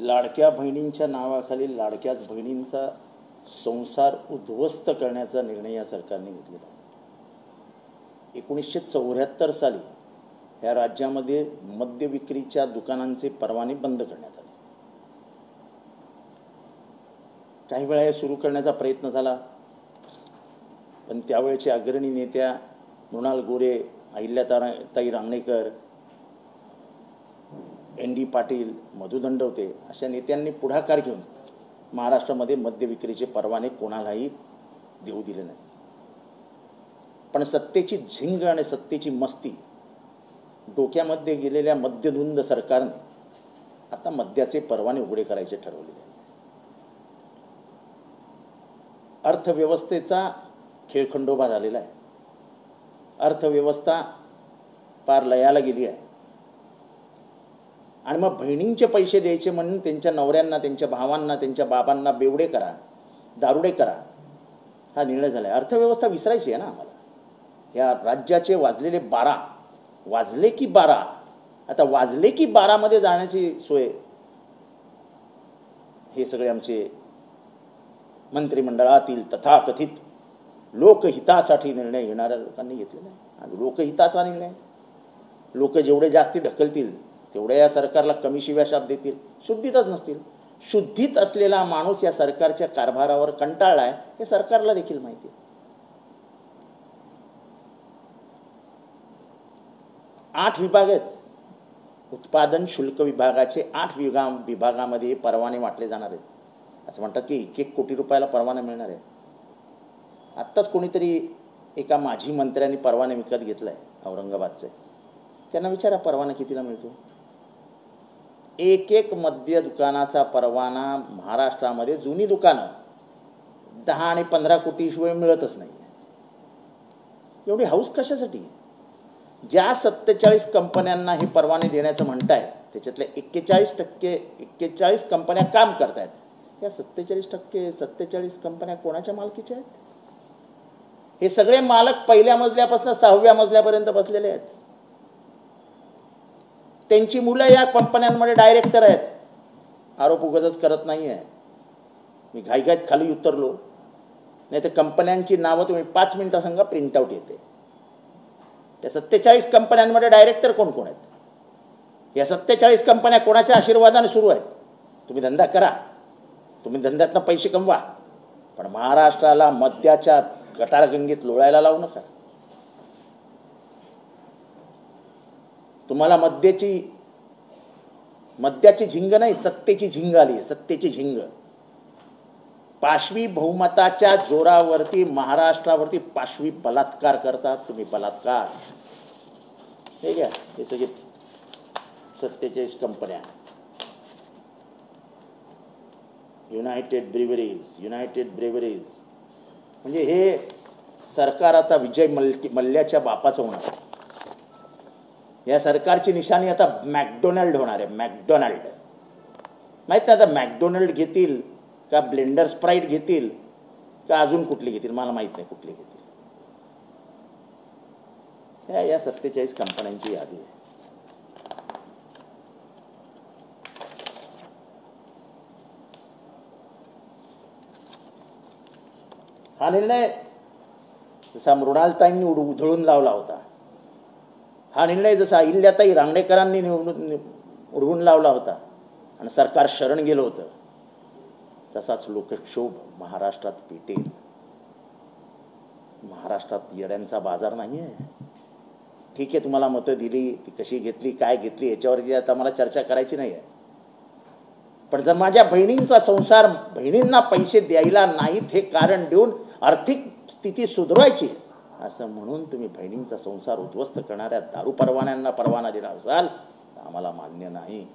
लाडक्या बहिणींच्या नावाखाली लाडक्याच बहिणींचा संसार उद्ध्वस्त करण्याचा निर्णय या सरकारने घेतलेला आहे। 1974 साली ह्या राज्यामध्ये मद्य विक्रीच्या दुकानांचे परवाने बंद करण्यात आले। काही वेळा हे सुरू करण्याचा प्रयत्न झाला, पण त्यावेळेचे अग्रणी नेत्या मृणाल गोरे, अहिल्याताई रांगणेकर, ND पाटील, मधु दंडवते अशा नेत्यांनी पुढाकार घेऊन महाराष्ट्रामध्ये मद्य विक्रीचे परवाने कोणालाही देऊ दिले नाही। पण सत्तेची झिंग आणि सत्तेची मस्ती डोक्यामध्ये गेलेल्या मद्यधुंद सरकारने आता मद्याचे परवाने उघडे करायचे ठरवलेले आहेत। अर्थव्यवस्थेचा खेळखंडोबा झालेला आहे। अर्थव्यवस्था पार लयाला गेली आहे आणि मग बहिणींचे पैसे द्यायचे म्हणून त्यांच्या नवऱ्यांना, त्यांच्या भावांना, त्यांच्या बाबांना बेवडे करा, दारुडे करा, हा निर्णय झाला आहे। अर्थव्यवस्था विसरायची आहे ना आम्हाला। या राज्याचे वाजलेले 12 वाजले की 12, आता वाजले की 12 मध्ये जाण्याची सोय हे सगळे आमचे मंत्रिमंडळातील तथाकथित लोकहितासाठी निर्णय घेणाऱ्या लोकांनी घेतलेला आहे। आणि लोकहिताचा निर्णय, लोक जेवढे जास्ती ढकलतील तेवढ्या या सरकारला कमी शिव्या शाप देतील, शुद्धीतच नसतील। शुद्धीत असलेला माणूस या सरकारच्या कारभारावर कंटाळलाय हे सरकारला देखील माहिती आहे। 8 विभाग आहेत। उत्पादन शुल्क विभागाचे 8 विभागामध्ये परवाने वाटले जाणार आहेत। असं म्हणतात की 1-1 कोटी रुपयाला परवाना मिळणार आहे। आत्ताच कोणीतरी एका माजी मंत्र्यांनी परवाने विकत घेतलाय औरंगाबादचे, त्यांना विचारा परवाना कितीला मिळतो। 1-1 मद्य दुकानाचा परवाना महाराष्ट्रामध्ये जुनी दुकानं 10 आणि 15 कोटी शिवाय मिळतच नाही। एवढी हाऊस कशासाठी? ज्या 47 कंपन्यांना हे परवाने देण्याचं म्हणतायत त्याच्यातल्या 41% कंपन्या काम करतायत। या 47% कंपन्या कोणाच्या मालकीच्या आहेत? हे सगळे मालक पहिल्या मजल्यापासून 6व्या मजल्यापर्यंत बसलेले आहेत। त्यांची मुलं या कंपन्यांमध्ये डायरेक्टर आहेत। आरोप उगाचच करत नाहीये मी, घाईघाईत खाली उतरलो, नाही तर कंपन्यांची नावं तुम्ही 5 मिनिटं सांगा, प्रिंटआउट येते। त्या 47 कंपन्यांमध्ये डायरेक्टर कोण कोण आहेत? या 47 कंपन्या कोणाच्या आशीर्वादाने सुरू आहेत? तुम्ही धंदा करा, तुम्ही धंद्यातनं पैसे कमवा, पण महाराष्ट्राला मद्याच्या गटारगंगेत लोळायला लावू नका। तुम्हाला मद्याची झिंग नाही, सत्तेची झिंग आली आहे, सत्तेची झिंग। पाशवी बहुमताच्या जोरावरती महाराष्ट्रावरती पाशवी बलात्कार करतात तुम्ही, बलात्कार। हे घ्या, हे सगळे 47 कंपन्या, युनायटेड ब्रेवरीज, म्हणजे हे सरकार आता विजय मल्ल्याच्या बापाचं होणार आहे। या सरकारची निशाणी आता मॅकडोनाल्ड होणार आहे। मॅकडोनाल्ड माहित नाही आता मॅकडोनाल्ड घेतील का ब्लेंडर स्प्राईट घेतील का अजून कुठली घेतील, मला माहित नाही कुठली घेतील। या 47 कंपन्यांची यादी आहे। हा निर्णय जसा मृणालताईंनी उधळून लावला होता, हा निर्णय जसा अहिल्याताई रांगणेकरांनी उडवून लावला होता आणि सरकार शरण गेलं होतं, तसाच लोकक्षोभ महाराष्ट्रात पेटेल। महाराष्ट्रात येड्यांचा बाजार नाही आहे। ठीक आहे, तुम्हाला मतं दिली, ती कशी घेतली, काय घेतली, याच्यावरती आता मला चर्चा करायची नाही आहे। पण जर माझ्या बहिणींचा संसार, बहिणींना पैसे द्यायला नाहीत हे कारण देऊन आर्थिक स्थिती सुधारायची असं म्हणून तुम्ही बहिणींचा संसार उद्ध्वस्त करणाऱ्या दारू परवान्यांना परवाना देणार असाल तर आम्हाला मान्य नाही।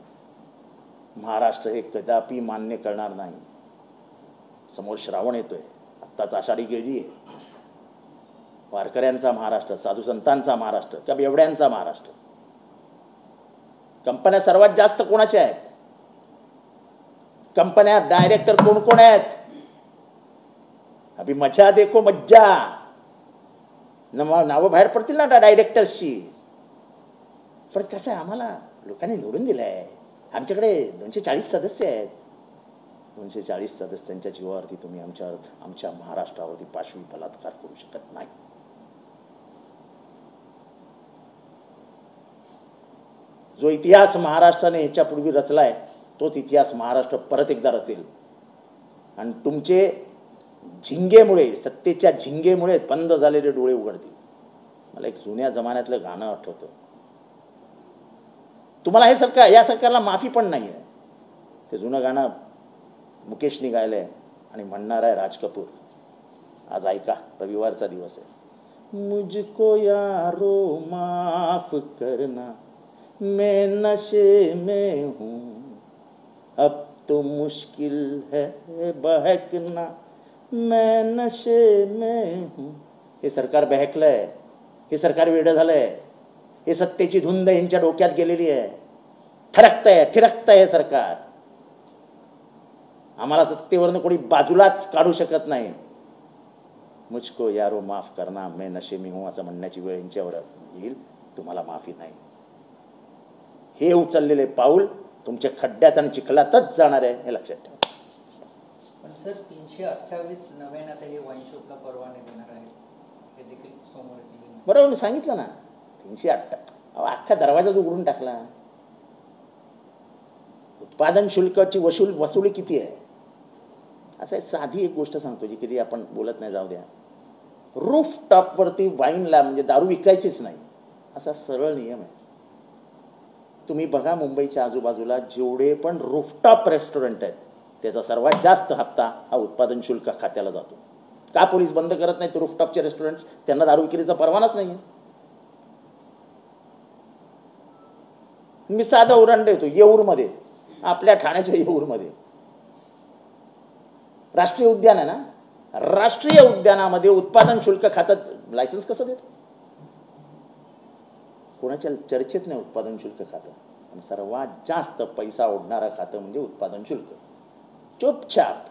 महाराष्ट्र हे कदापि मान्य करणार नाही। समोर श्रावण येतोय, आत्ताच आषाढी गेली आहे। वारकऱ्यांचा महाराष्ट्र, साधू संतांचा महाराष्ट्र का बेवड्यांचा महाराष्ट्र? कंपन्या सर्वात जास्त कोणाच्या आहेत? कंपन्या डायरेक्टर कोण कोण आहेत? अभी मजा देखो मज्जा, नावं बाहेर पडतील ना डायरेक्टर्सची। पण कसं आहे, आम्हाला लोकांनी निवडून दिलंय, आमच्याकडे 240 सदस्य आहेत. 240 सदस्यांच्या जीवावरती तुम्ही आमच्या महाराष्ट्रावरती पाशवी बलात्कार करू शकत नाही. जो इतिहास महाराष्ट्राने ह्याच्यापूर्वी रचलाय तोच इतिहास महाराष्ट्र परत एकदा रचेल. आणि तुमचे झिंगेमुळे, सत्तेच्या झिंगेमुळे बंद झालेले डोळे उघडतील. मला एक जुन्या जमान्यातलं गाणं आठवतं. तुम्हाला हे सरकार, या सरकारला माफी पण नाही आहे. ते जुनं गाणं मुकेशनी गायलंय आणि म्हणणार आहे राज कपूर. आज ऐका, रविवारचा दिवस आहे. मुझको यारो माफ करना, मैं नशे में हूँ, अब तो मुश्किल है बहकना, मैं नशे में हूँ. हे सरकार बहकलंय, हे सरकार वेडं झालंय, हे सत्तेची धुंद यांच्या डोक्यात गेलेली आहे. थिरकतंय हे सरकार. आम्हाला सत्तेवरनं कोणी बाजूलाच काढू शकत नाही. मुझको यारो माफ करना, मैं नशे में हूँ असं म्हणण्याची वेळ यांच्यावर येईल. तुम्हाला माफी नाही. हे उचललेले पाऊल तुमच्या खड्ड्यात आणि चिखलातच जाणार आहे, हे लक्षात ठेवा. पण सर 328 नव्यानं आता हे वाईनशॉपला परवाने देणार आहे, हे देखील समोर येईल. बरोबर, मी सांगितलं ना 308. अख्खा दरवाजाच उघडून टाकला. उत्पादन शुल्काची वसुली किती आहे? असं साधी एक गोष्ट सांगतो जी कधी आपण बोलत नाही, जाऊ द्या. रूफ टॉपवरती वाईनला म्हणजे दारू विकायचीच नाही असा सरळ नियम आहे. तुम्ही बघा मुंबईच्या आजूबाजूला जेवढे पण रूफटॉप रेस्टॉरंट आहेत त्याचा सर्वात जास्त हप्ता हा उत्पादन शुल्क खात्याला जातो. का पोलीस बंद करत नाहीत रूफटॉपचे रेस्टॉरंट्स? त्यांना दारू विक्रीचा परवानाच नाही. मी साधं उदाहरण देतो. येऊरमध्ये, आपल्या ठाण्याच्या येऊरमध्ये राष्ट्रीय उद्यान आहे ना, राष्ट्रीय उद्यानामध्ये उत्पादन शुल्क खात्यात लायसन्स कसं देत? कोणाच्या चर्चेत नाही उत्पादन शुल्क खातं. आणि सर्वात जास्त पैसा ओढणारं खातं म्हणजे उत्पादन शुल्क. चुपचाप.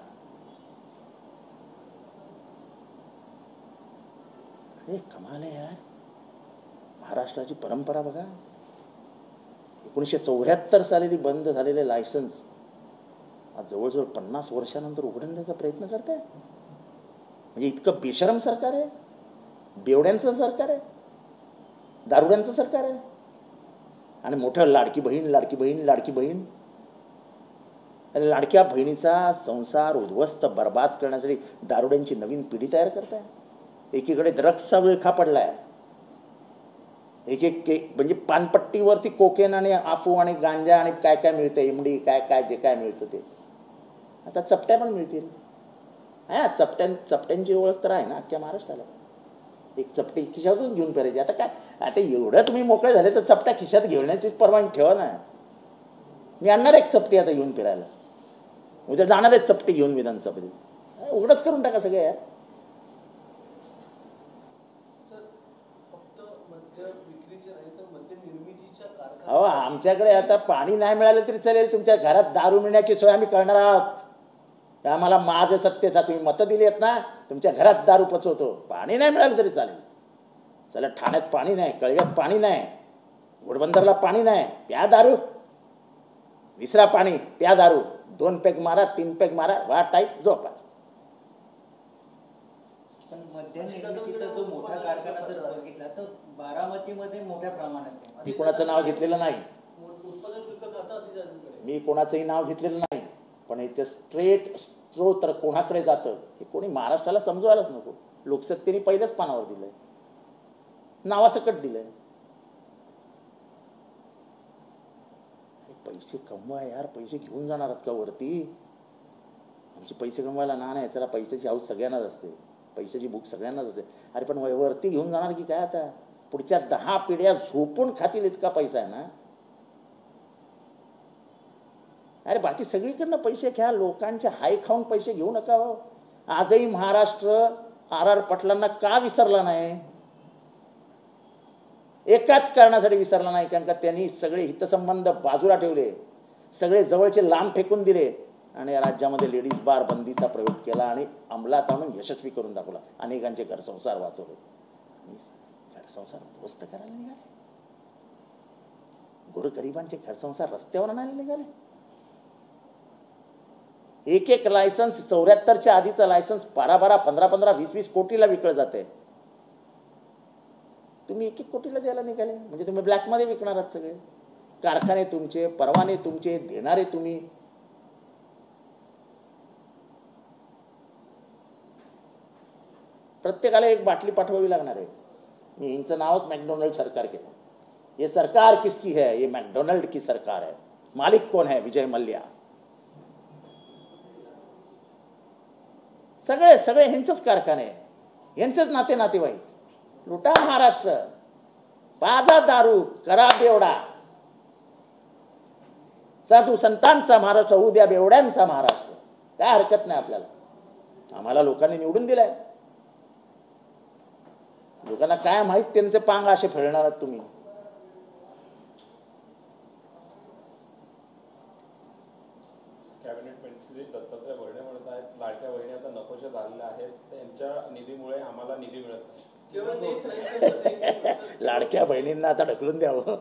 अरे कमाल आहे यार. महाराष्ट्राची परंपरा बघा. 1974 साली बंद झालेले लायसन्स आज जवळजवळ 50 वर्षानंतर उघडण्याचा प्रयत्न करताय. म्हणजे इतकं बेशरम सरकार आहे, बेवड्यांचं सरकार आहे, दारुड्यांचं सरकार आहे. आणि मोठं लाडकी बहीण. अरे लाडक्या बहिणीचा संसार उद्ध्वस्त बर्बाद करण्यासाठी दारुड्यांची नवीन पिढी तयार करताय. एकीकडे ड्रग्सचा विळखा पडलाय, एक म्हणजे पानपट्टीवरती कोकेन आणि आफू आणि गांजा आणि काय काय मिळतं, इमडी काय जे काय मिळतं ते आता चपट्या पण मिळतील. हा, चपट्यांची ओळख तर आहे ना अख्ख्या महाराष्ट्राला. एक चपटी खिशातून घेऊन फिरायची. आता काय, आता एवढं तुम्ही मोकळे झाले तर चपट्या खिशात घेण्याची परवानगी ठेवा ना. मी आणणार एक चपटी आता घेऊन फिरायला, उद्या जाणार आहे चपटी घेऊन विधानसभेत. उघडच करून टाका सगळे यार. हो, आमच्याकडे आता पाणी नाही मिळालं तरी चालेल, तुमच्या घरात दारू मिळण्याची सोय आम्ही करणार आहोत. आम्हाला माझं सत्तेचा तुम्ही मतं दिली आहेत ना, तुमच्या घरात दारू पचवतो. पाणी नाही मिळालं तरी चालेल. चला, ठाण्यात पाणी नाही, कळव्यात पाणी नाही, घोडबंदरला पाणी नाही, प्या दारू. विसरा पाणी, प्या दारू. 2 पेग मारा, 3 पेग मारा, वा टाईट झोपा. पण मद्यनिर्मितीचा जो मोठा कारखाना जर बघितला तर बारामतीमध्ये मोठ्या प्रमाणात. मी कोणाचं नाव घेतलेलं नाही, मी कोणाचंही नाव घेतलेलं नाही. पण याचं स्ट्रेट स्त्रोत कोणाकडे जातं हे कोणी महाराष्ट्राला समजवायलाच नको. लोकसत्तेने पहिल्याच पानावर दिलंय, नावासकट दिलंय. पैसे कमवा यार, पैसे घेऊन जाणार आहात का वरती? आमचे पैसे कमवायला ना नाही, चला पैशाची हाऊस सगळ्यांनाच असते, पैशाची भूक सगळ्यांनाच असते. अरे पण वरती घेऊन जाणार की काय? आता पुढच्या 10 पिढ्या झोपून खातील इतका पैसा आहे ना. अरे बाकी सगळीकडनं पैसे घ्या, लोकांचे हाय खाऊन पैसे घेऊ नका हो. आजही महाराष्ट्र RR पाटलांना का विसरला नाही? एकाच कारणासाठी विसरला नाही, कारण का त्यांनी सगळे हितसंबंध बाजूला ठेवले, सगळे जवळचे लांब फेकून दिले आणि या राज्यामध्ये लेडीज बार बंदीचा प्रयोग केला आणि अंमलात आणून यशस्वी करून दाखवला. अनेकांचे घरसंसार वाचवले. घरसंसार उद्ध्वस्त करायला निघाले. गोरगरिबांचे घरसंसार रस्त्यावर आणायला निघाले. एक एक लायसन्स 74च्या आधीचं लायसन्स 12 15 20 कोटीला विकलं जाते. तुम्ही 1 कोटीला द्यायला निघाले. म्हणजे तुम्ही ब्लॅकमध्ये विकणार आहात सगळे. कारखाने तुमचे, परवाने तुमचे, देणारे तुम्ही. प्रत्येकाला एक बाटली पाठवावी लागणार आहे. मी यांचं नावच मॅकडोनल्ड सरकार केलं. ये सरकार किसकी है? ये मैकडोनल्ड की सरकार है. मालिक कौन है? विजय मल्ल्या. सगळे सगळे ह्यांचेच कारखाने, ह्यांचेच नातेवाईक. लुटा महाराष्ट्र, पाजा दारू, करा बेवडा. साधू संतांचा महाराष्ट्र, उद्या बेवड्यांचा महाराष्ट्र. काय हरकत नाही आपल्याला. आम्हाला लोकांनी निवडून दिलाय. लोकांना काय माहित त्यांचे पांग असे फेडणार आहात तुम्ही. कॅबिनेट मंत्री दत्तात्रय भरणे म्हणत आहेत लाडक्या बहिणी आता नकोशा झालेल्या आहेत, त्यांच्या निधीमुळे आम्हाला निधी मिळत नाही. लाडक्या बहिणींना आता ढकलून द्यावं.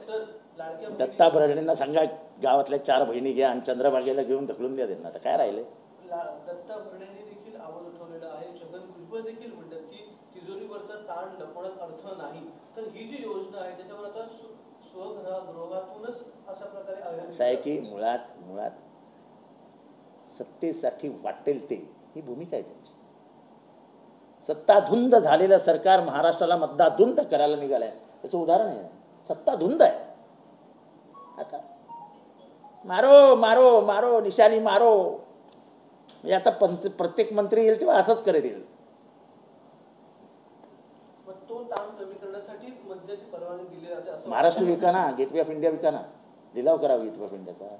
दत्ता भरणेंना सांगा गावातल्या 4 बहिणी घ्या आणि चंद्रभागेला घेऊन ढकलून द्या त्यांना. आता काय राहिले. दत्ता भरणेंनी देखील आवाज उठवलेला आहे. छगन भुजबळ देखील म्हणतात की तिजोरीवरचा ताण लपवण्यात अर्थ नाही. तर ही जी योजना आहे त्याच्यावर आता स्वगृहातूनच अशा प्रकारे असं आहे की मुळात सत्तेसाठी वाटेल ते, ही भूमिका आहे त्यांची. सत्ताधुंद झालेलं सरकार महाराष्ट्राला मतदाधुंद करायला निघालंय. त्याचं उदाहरण आहे. सत्ताधुंद आहे. आता मारो मारो मारो निशाणी मारो. म्हणजे आता प्रत्येक मंत्री येईल तेव्हा असंच करत येईल. तो ताण कमी करण्यासाठी मद्याची परवानगी दिली जाते असं महाराष्ट्र विकाना, गेटवे ऑफ इंडिया विकाना, लिलाव करा गेटवे ऑफ इंडियाचा.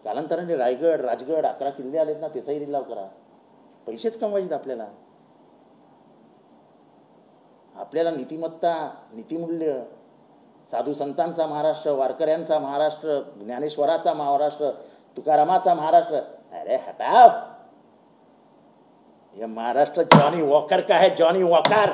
कालांतराने रायगड, राजगड 11 किल्ले आलेत ना, त्याचाही लिलाव करा. पैसेच कमवायचे आपल्याला. आपल्याला नीतिमत्ता, नीतिमूल्य, साधू संतांचा महाराष्ट्र, वारकऱ्यांचा महाराष्ट्र, ज्ञानेश्वराचा महाराष्ट्र, तुकारामाचा महाराष्ट्र. अरे हटाव. ये महाराष्ट्र जॉनी वॉकर का है. Johnny walker.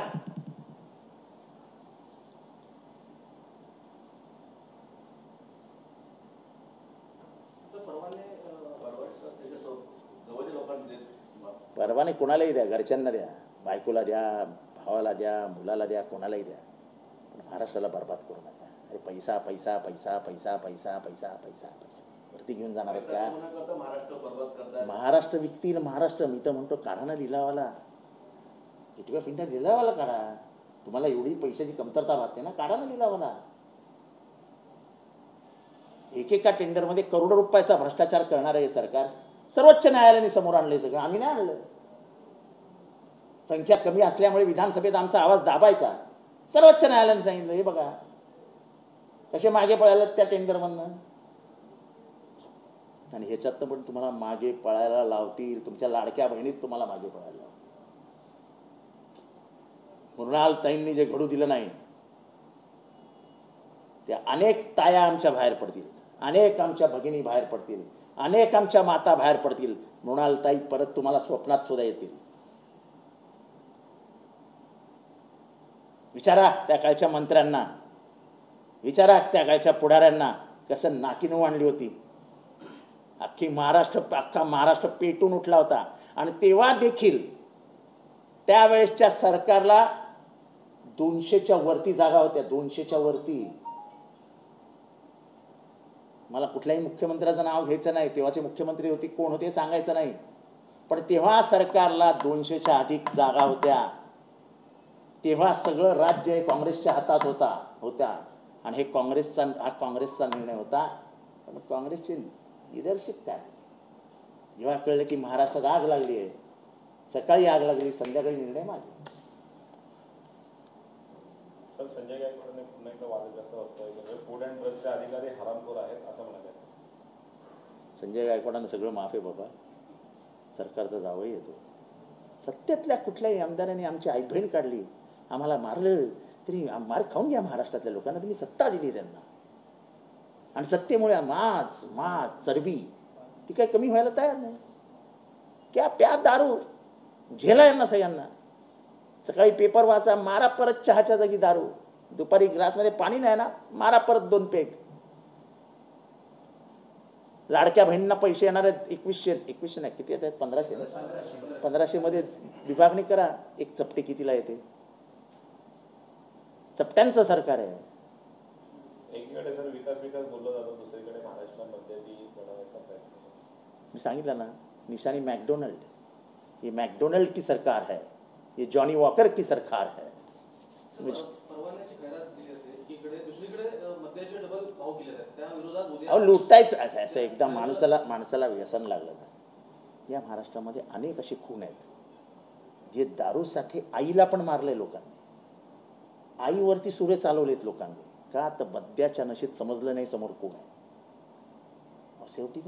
परवाने कोणालाही द्या, घरच्यांना द्या, बायकोला द्या, भावाला द्या, मुलाला द्या, कोणालाही द्या, पण महाराष्ट्राला बर्बाद करू नका. अरे पैसा पैसा पैसा पैसा पैसा पैसा पैसा पैसा वरती घेऊन जाणार आहेत का. महाराष्ट्र विकतील. महाराष्ट्र मी तर म्हणतो काढा ना लिलावाला. गेटवे ऑफ इंडिया लिलावाला काढा. तुम्हाला एवढी पैशाची कमतरता भासते ना, काढा ना लिलावाला. एकेका टेंडरमध्ये करोडो रुपयाचा भ्रष्टाचार करणार आहे सरकार. सर्वोच्च न्यायालयाने समोर आणलंय सगळं. आम्ही नाही आणलं. संख्या कमी असल्यामुळे विधानसभेत आमचा आवाज दाबायचा. सर्वोच्च न्यायालयाने सांगितलं हे बघा कसे मागे पळायला त्या टेंडरमधनं. आणि ह्याच्यातनं पण तुम्हाला मागे पळायला लावतील. तुमच्या लाडक्या बहिणीच तुम्हाला मागे पळायला लावतील. मृणाल ताईंनी जे घडू दिलं नाही त्या अनेक ताया आमच्या बाहेर पडतील. अनेक आमच्या भगिनी बाहेर पडतील. अनेक आमच्या माता बाहेर पडतील. मृणालताई परत तुम्हाला स्वप्नात सुद्धा येतील. विचारा त्या काळच्या मंत्र्यांना, विचारा त्या काळच्या पुढाऱ्यांना कसं नाकीनऊ आणली होती. अख्खा महाराष्ट्र पेटून उठला होता. आणि तेव्हा देखील त्यावेळेसच्या सरकारला 200च्या वरती जागा होत्या. 200च्या वरती. मला कुठल्याही मुख्यमंत्र्याचं नाव घ्यायचं नाही. तेव्हाचे मुख्यमंत्री होते कोण होते सांगायचं नाही. पण तेव्हा सरकारला 200च्या अधिक जागा होत्या. तेव्हा सगळं राज्य काँग्रेसच्या हातात होत्या. आणि हा काँग्रेसचा निर्णय होता. पण काँग्रेसची लिडरशिप काय. जेव्हा कळलं की महाराष्ट्रात आग लागली आहे, सकाळी आग लागली, संध्याकाळी निर्णय मागे. संजय गायकवाडांनी पुन्हा एकदा वादग्रस्त वक्तव्य फूड अँड ड्रग्सचे अधिकारी हरामखोर आहेत असं म्हणाले. संजय गायकवाडांना सगळं माफ आहे बाबा. सरकारचा जावई येतो. सत्तेतल्या कुठल्याही आमदारांनी आमची आई बहीण काढली, आम्हाला मारलं तरी मार खाऊन घ्या. महाराष्ट्रातल्या लोकांना तुम्ही सत्ता दिली त्यांना. आणि सत्तेमुळे माज चरबी ती काही कमी व्हायला तयार नाही. क्या प्या दारू झेला यांना सगळ्यांना. सकाळी पेपर वाचा, मारा परत चहाच्या जागी दारू. दुपारी ग्लासमध्ये पाणी नाही ना, मारा परत 2 पेग. लाडक्या बहिणींना पैसे येणार आहेत 2100 नाही, किती येत आहेत? 1500 ना. 1500 मध्ये विभागणी करा. एक चपटी कितीला येते? चपट्यांचं सरकार आहे. एकीकडे सर विकास बोललं जातं, दुसरीकडे महाराष्ट्रामध्ये ती बनवण्याचा प्रयत्न. मी सांगितलं ना, निशाणी मैकडोनल्ड. ये मैकडोनल्ड की सरकार है, ये जॉनी वॉकर की सरकार है. परवान्याची खैरात दिली असते, इकडे दुसरीकडे मद्याचे डबल भाव केले आहेत, त्या विरोधात उद्या अहो लुटायचं असं एकदा माणसाला व्यसन लागलं ना. या महाराष्ट्रामध्ये अनेक असे खून आहेत जे दारूसाठी आईला पण मारले लोकांनी, आईवरती सुरे चालवलेत लोकांनी. का तर मद्याच्या नशेत समजलं नाही समोर कोण आहे. शेवटी